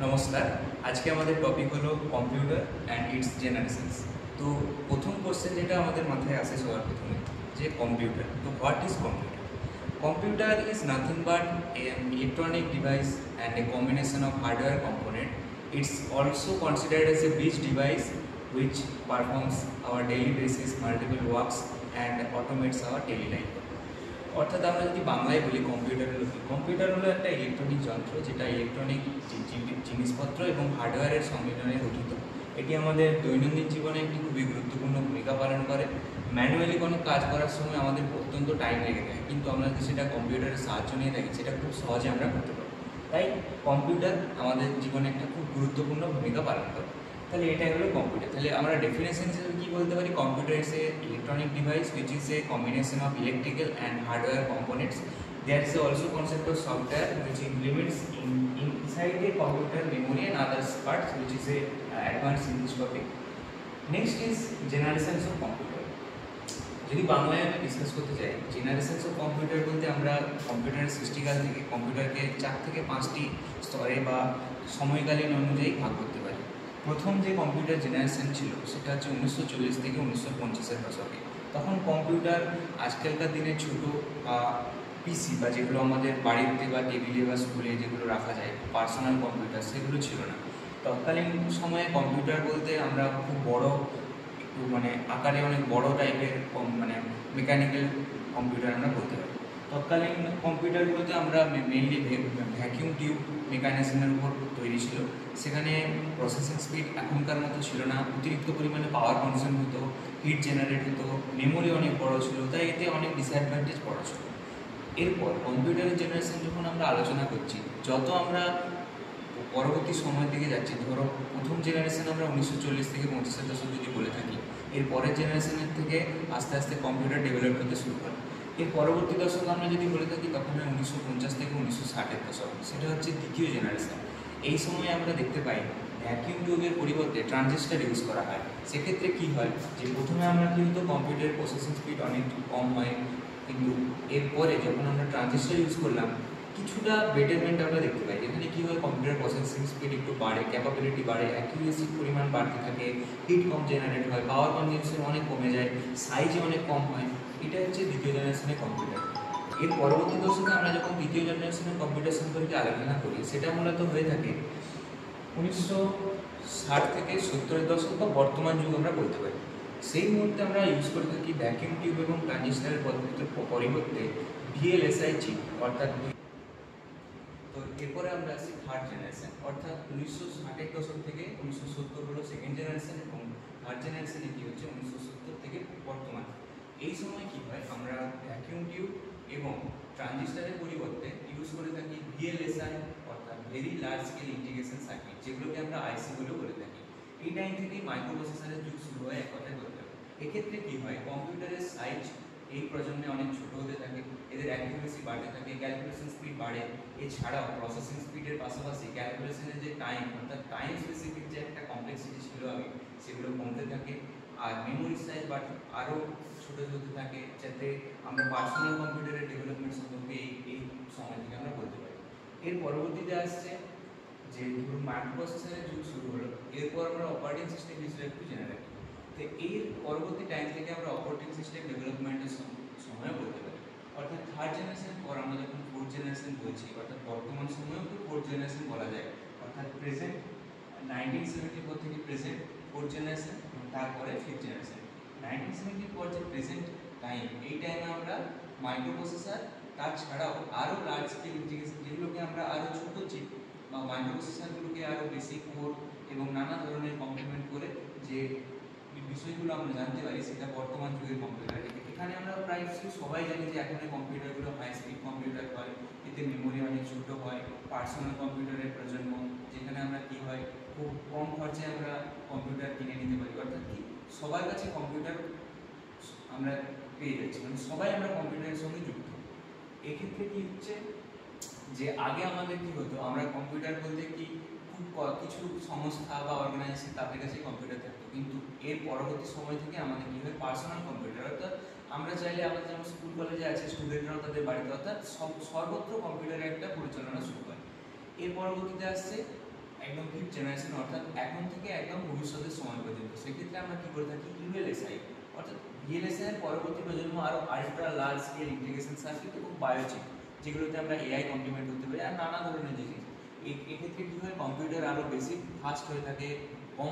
নমস্কার। আজকে আমাদের টপিক হলো কম্পিউটার অ্যান্ড ইটস জেনারেশনস। তো প্রথম কোশ্চেন যেটা আমাদের মাথায় আসে সবার প্রথমে, যে কম্পিউটার। তো what is computer? Computer is nothing but an electronic device and a combination of hardware component. It's also considered as a bridge device which performs our daily basis multiple works and automates our daily life. অর্থাৎ আমরা যদি বাংলায় বলি computer হলো কি, computer হলো একটা electronic যন্ত্র যেটা ইলেকট্রনিক জিনিসপত্র এবং হার্ডওয়্যারের সম্মিলনে গঠিত। এটি আমাদের দৈনন্দিন জীবনে একটি খুবই গুরুত্বপূর্ণ ভূমিকা পালন করে। ম্যানুয়ালি কোনো কাজ করার সময় আমাদের অত্যন্ত টাইম লেগে যায়, কিন্তু আমরা যদি সেটা কম্পিউটারের সাহায্য নিয়ে থাকি সেটা খুব সহজে আমরা করতে পারি। তাই কম্পিউটার আমাদের জীবনে একটা খুব গুরুত্বপূর্ণ ভূমিকা পালন করে। তাহলে এটাই হলো কম্পিউটার। তাহলে আমরা ডেফিনেশন হিসেবে কী বলতে পারি? Computer is a electronic device which is a combination of electrical and hardware components. There is also concept of software which implements inside a computer memory and other parts, which is a advanced in this topic. Next is generations of computer. যদি বাংলায় আমি discuss করতে চাই, generations of computer বলতে আমরা কম্পিউটারের সৃষ্টিকাল থেকে কম্পিউটারকে 4 থেকে 5টি স্তরে বা সময়কালীন অনুযায়ী ভাগ করতে পারি। প্রথম যে কম্পিউটার জেনারেশন ছিল সেটা হচ্ছে 1940 থেকে 1950-এর দশকে। তখন কম্পিউটার আজকালকার দিনে ছোটো বা পিসি বা যেগুলো আমাদের বাড়িতে বা টেবিলে বা স্কুলে যেগুলো রাখা যায় পার্সোনাল কম্পিউটার, সেগুলো ছিল না। তৎকালীন সময়ে কম্পিউটার বলতে আমরা খুব বড়, একটু আকারে অনেক বড় টাইপের মেকানিক্যাল কম্পিউটার আমরা বলতে পারি। তৎকালীন কম্পিউটারগুলোতে আমরা মেনলি ভ্যাকিউম টিউব মেকানিজমের উপর তৈরি ছিল। সেখানে প্রসেসিং স্পিড এখনকার মতো ছিল না, অতিরিক্ত পরিমাণে পাওয়ার কনজিউম হতো, হিট জেনারেট হতো, মেমোরি অনেক বড় ছিল, তাই এতে অনেক ডিসঅ্যাডভান্টেজ বড় ছিল। এরপর কম্পিউটারের জেনারেশন যখন আমরা আলোচনা করছি, যত আমরা পরবর্তী সময়ের দিকে যাচ্ছি, ধরো প্রথম জেনারেশন আমরা 1940 থেকে 50-এর দশক যদি বলে থাকি, এর পরের জেনারেশনের থেকে আস্তে আস্তে কম্পিউটার ডেভেলপ হতে শুরু করে। এর পরবর্তী দশক আমরা যদি বলে থাকি তখন 1950 থেকে 1960-এর দশক, সেটা হচ্ছে দ্বিতীয় জেনারেশন। এই সময় আমরা দেখতে পাই ভ্যাকিউম টিউবের পরিবর্তে ট্রানজিস্টার ইউজ করা হয়। সেক্ষেত্রে কী হয়, যে প্রথমে আমরা কিন্তু কম্পিউটারের প্রসেসিং স্পিড অনেক কম হয়, কিন্তু এরপরে যখন আমরা ট্রানজিস্টার ইউজ করলাম কিছুটা বেটারমেন্ট আমরা দেখতে পাই। এখানে কী হয়, কম্পিউটার প্রসেসিং স্পিড একটু বাড়ে, ক্যাপাবিলিটি বাড়ে, অ্যাকিউরেসির পরিমাণ বাড়তে থাকে, হিট কম জেনারেট হয়, পাওয়ার কনজিউমশন অনেক কমে যায়, সাইজে অনেক কম হয়। এটা হচ্ছে দ্বিতীয় জেনারেশনের কম্পিউটার। এর পরবর্তী দশকে আমরা যখন তৃতীয় জেনারেশনের কম্পিউটার সম্পর্কে আলোচনা করি, সেটা মূলত হয়ে থাকে 1960 থেকে 70-এর দশক বা বর্তমান যুগ আমরা বলতে পারি। সেই মুহূর্তে আমরা ইউজ করে থাকি ভ্যাকিউম টিউব এবং ট্রানজিস্টারের পরিবর্তে ভিএলএসআই চিপ, অর্থাৎ। তো এরপরে আমরা আসি থার্ড জেনারেশন, অর্থাৎ 1960-এর দশক থেকে 1970 হলো সেকেন্ড জেনারেশন এবং থার্ড জেনারেশনে কী হচ্ছে 1970 থেকে বর্তমান। এই সময় কী হয়, আমরা ভ্যাকিউম টিউব এবং ট্রানজিস্টারের পরিবর্তে ইউজ করে থাকি ভিএলএসআই, অর্থাৎ very large scale integration circuit, যেগুলোকে আমরা আইসি বলেও বলে থাকি। এই টাইম থেকেই মাইক্রোপ্রসেসরের যুগ শুরু হয় এক কথায় বলতে হবে। এক্ষেত্রে কী হয়, কম্পিউটারের সাইজ এই প্রজন্মে অনেক ছোটো হতে থাকে, এদের অ্যাকিউরেসি বাড়তে থাকে, ক্যালকুলেশন স্পিড বাড়ে। এছাড়াও প্রসেসিং স্পিডের পাশাপাশি ক্যালকুলেশনের যে টাইম, অর্থাৎ টাইম স্পেসিফিক যে একটা কমপ্লেক্সিটি ছিল আগে, সেগুলো কমতে থাকে। আর মেমোরি সাইজ আরও ছোটো হতে থাকে, যাতে আমরা পার্সোনাল কম্পিউটারের ডেভেলপমেন্ট সম্পর্কে এই সময় থেকে আমরা বলতে পারি। এর পরবর্তীতে আসছে যে ধরুন মাইক্রোপ্রসেসরের যুগ শুরু হলো, এরপর আমরা অপারেটিং সিস্টেম হিসেবে একটু জেনে রাখি। তো এর পরবর্তী টাইম থেকে আমরা অপারেটিং সিস্টেম ডেভেলপমেন্টের সময় বলতে পারি। অর্থাৎ থার্ড জেনারেশনের পর আমরা যখন ফোর্থ জেনারেশন বলছি, অর্থাৎ বর্তমান সময়েও তো ফোর্থ জেনারেশন বলা যায়, অর্থাৎ প্রেজেন্ট 1974 থেকে প্রেজেন্ট ফোর্থ জেনারেশন, তারপরে ফিফথ জেনারেশন। 1974 যে প্রেজেন্ট টাইম, এই টাইমে আমরা মাইক্রোপ্রসেসর, তাছাড়াও আরও লার্জ স্কেল ইন্টিগ্রেশন, যেগুলোকে আমরা আরও ছোটো চিপ বা মাইক্রোপ্রসেসরগুলোকে আরও বেশি কোর এবং নানা ধরনের কমপ্লিমেন্ট করে যে বিষয়গুলো আমরা জানতে পারি, সেটা বর্তমান যুগের কম্পিউটার। এখানে আমরা প্রায় সবাই জানি যে এখনের কম্পিউটারগুলো হাই স্পিড কম্পিউটার হয়, এতে মেমোরি অনেক ছোটো হয়, পার্সোনাল কম্পিউটারের প্রজন্ম, যেখানে আমরা কী হয় খুব কম খরচে আমরা কম্পিউটার কিনে নিতে পারি। অর্থাৎ কি, সবার কাছে কম্পিউটার আমরা পেয়ে যাচ্ছি, সবাই আমরা কম্পিউটারের সঙ্গে যুক্ত। এক্ষেত্রে কী হচ্ছে, যে আগে আমাদের কী হতো, আমরা কম্পিউটার বলতে কি খুব কিছু সংস্থা বা অর্গানাইজেশন তাদের কাছে কম্পিউটার থাকতো, কিন্তু এর পরবর্তী সময় থেকে আমাদের কী হয় পার্সোনাল কম্পিউটার, অর্থাৎ আমরা চাইলে আমাদের যেমন স্কুল কলেজে আছে স্টুডেন্টরাও তাদের বাড়িতে, অর্থাৎ সর্বত্র কম্পিউটারের একটা পরিচালনা শুরু হয়। এর পরবর্তীতে আসছে একদম ফিফথ জেনারেশন, অর্থাৎ এখন থেকে একদম ভবিষ্যতের সময় পর্যন্ত। সেক্ষেত্রে আমরা কী করে থাকি, ইউএলএসআই অর্থাৎ ভিএলএসআই এর পরবর্তী প্রজন্ম আরও ultra large scale integration circuit এবং বায়োচিপ, যেগুলোতে আমরা এআই কমপ্লিমেন্ট করতে পারি আর নানা ধরনের জিনিস। এক্ষেত্রে কী হয়, কম্পিউটার আরও বেশি ফাস্ট হয়ে থাকে, কম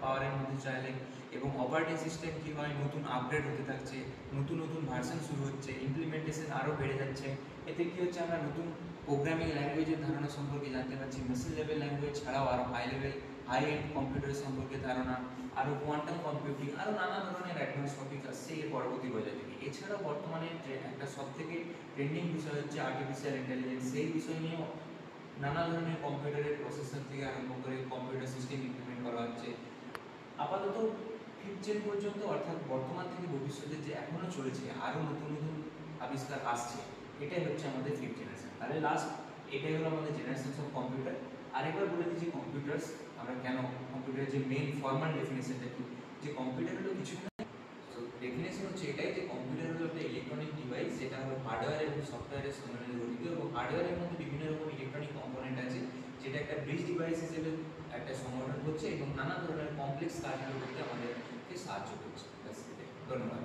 পাওয়ারের মধ্যে চাইলে, এবং অপারেটিং সিস্টেম কী হয়, নতুন আপগ্রেড হতে থাকছে, নতুন নতুন ভার্সন শুরু হচ্ছে, ইমপ্লিমেন্টেশন আরও বেড়ে যাচ্ছে। এতে কী হচ্ছে, আমরা নতুন প্রোগ্রামিং ল্যাঙ্গুয়েজের ধারণা সম্পর্কে জানতে পারছি, মেশিন লেভেল ল্যাঙ্গুয়েজ ছাড়াও আরও হাই এন্ড কম্পিউটার সম্পর্কে ধারণা, আরও কোয়ান্টাম কম্পিউটিং, আরও নানা ধরনের অ্যাডভান্স টপিক আসছে এর পরবর্তী বছর থেকে। এছাড়াও বর্তমানে যে একটা সবথেকে ট্রেন্ডিং বিষয় হচ্ছে আর্টিফিশিয়াল ইন্টেলিজেন্স, সেই বিষয় নিয়েও নানা ধরনের কম্পিউটারের প্রসেসর থেকে আরম্ভ করে কম্পিউটার সিস্টেম ইমপ্লিমেন্ট করা হচ্ছে। আপাতত ফিফথ জেন পর্যন্ত, অর্থাৎ বর্তমান থেকে ভবিষ্যতে যে এখনও চলেছে, আরও নতুন নতুন আবিষ্কার আসছে, এটাই হচ্ছে আমাদের ফিফথ জেনারেশন। তাহলে লাস্ট এটাই হলো আমাদের জেনারেশন অফ কম্পিউটার। আরেকবার বলে দিচ্ছি কম্পিউটার্স আমরা কেন, কম্পিউটারের যে মেন ফর্মাল ডেফিনেশনটা কি, যে কম্পিউটার হলো কিছু না, তো ডেফিনেশন হচ্ছে এটাই যে কম্পিউটার হলো একটা ইলেকট্রনিক ডিভাইস যেটা হলো হার্ডওয়্যার এবং সফটওয়্যারের সম্মিলনে গঠিত, এবং হার্ডওয়্যারের মধ্যে বিভিন্ন রকম ইলেকট্রনিক কম্পোনেন্ট আছে যেটা একটা ব্রিজ ডিভাইস হিসেবে একটা সংগঠন করছে এবং নানা ধরনের কমপ্লেক্স কাজগুলো করতে আমাদেরকে সাহায্য করছে। ধন্যবাদ।